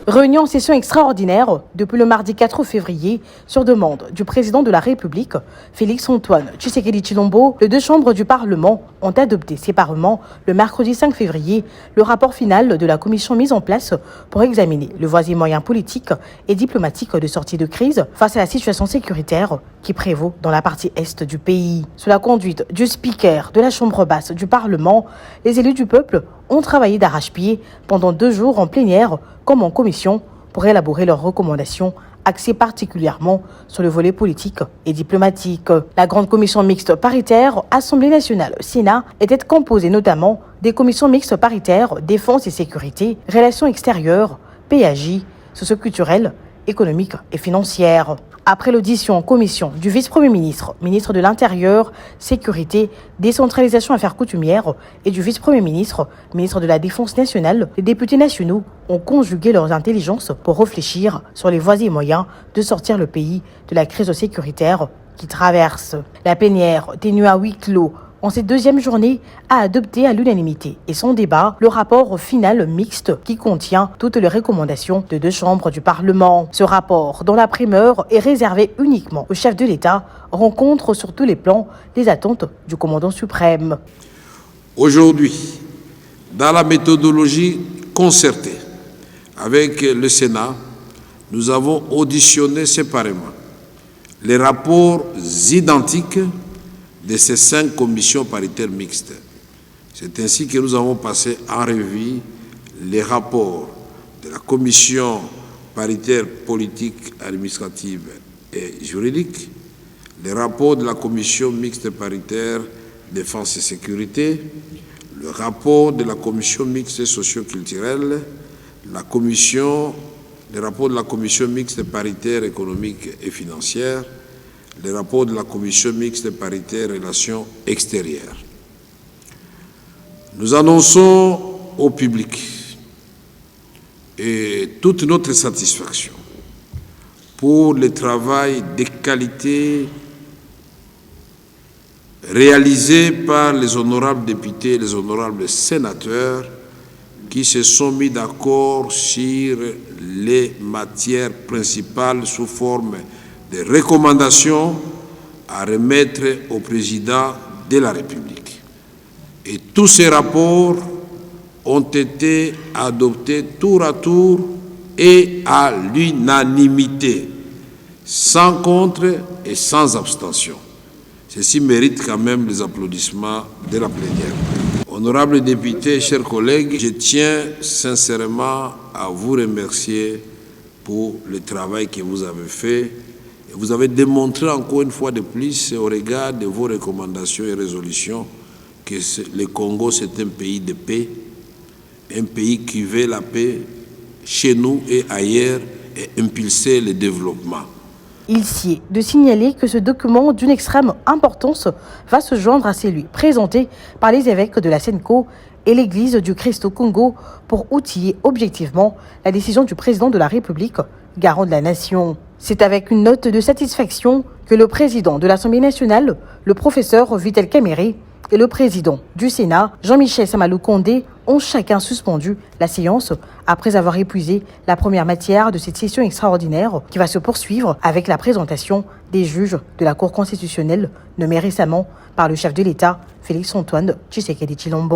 Réunion en session extraordinaire depuis le mardi 4 février sur demande du président de la République, Félix-Antoine Tshisekedi Tshilombo. Les deux chambres du Parlement ont adopté séparément le mercredi 5 février le rapport final de la commission mise en place pour examiner le voies et moyens politiques et diplomatiques de sortie de crise face à la situation sécuritaire qui prévaut dans la partie est du pays. Sous la conduite du speaker de la chambre basse du Parlement, les élus du peuple ont travaillé d'arrache-pied pendant 2 jours en plénière comme en commission pour élaborer leurs recommandations axées particulièrement sur le volet politique et diplomatique. La grande commission mixte paritaire Assemblée nationale Sénat était composée notamment des commissions mixtes paritaires Défense et sécurité, Relations extérieures, PAJ, socio-culturelle, économique et financière. Après l'audition en commission du vice-premier ministre, ministre de l'Intérieur, Sécurité, Décentralisation Affaires coutumières et du vice-premier ministre, ministre de la Défense nationale, les députés nationaux ont conjugué leurs intelligences pour réfléchir sur les voies et moyens de sortir le pays de la crise sécuritaire qui traverse. La plénière, tenue à huis clos, en cette deuxième journée, a adopté à l'unanimité et sans débat le rapport final mixte qui contient toutes les recommandations de 2 chambres du Parlement. Ce rapport, dont la primeur est réservée uniquement au chef de l'État, rencontre sur tous les plans les attentes du commandant suprême. Aujourd'hui, dans la méthodologie concertée avec le Sénat, nous avons auditionné séparément les rapports identiques de ces 5 commissions paritaires mixtes. C'est ainsi que nous avons passé en revue les rapports de la commission paritaire politique, administrative et juridique, les rapports de la commission mixte paritaire défense et sécurité, le rapport de la commission mixte socio-culturelle, les rapports de la commission mixte paritaire économique et financière, les rapports de la commission mixte paritaire relations extérieures. Nous annonçons au public et toute notre satisfaction pour le travail de qualité réalisé par les honorables députés et les honorables sénateurs qui se sont mis d'accord sur les matières principales sous forme des recommandations à remettre au président de la République. Et tous ces rapports ont été adoptés tour à tour et à l'unanimité, sans contre et sans abstention. Ceci mérite quand même les applaudissements de la plénière. Honorables députés, chers collègues, je tiens sincèrement à vous remercier pour le travail que vous avez fait. Vous avez démontré encore une fois de plus, au regard de vos recommandations et résolutions, que le Congo, c'est un pays de paix, un pays qui veut la paix chez nous et ailleurs et impulser le développement. Il sied de signaler que ce document d'une extrême importance va se joindre à celui présenté par les évêques de la Senko et l'Église du Christ au Congo pour outiller objectivement la décision du président de la République, garant de la nation. C'est avec une note de satisfaction que le président de l'Assemblée nationale, le professeur Vital Kamerhe, et le président du Sénat, Jean-Michel Samalou Condé, ont chacun suspendu la séance après avoir épuisé la première matière de cette session extraordinaire qui va se poursuivre avec la présentation des juges de la Cour constitutionnelle nommés récemment par le chef de l'État, Félix-Antoine Tshisekedi Tshilombo.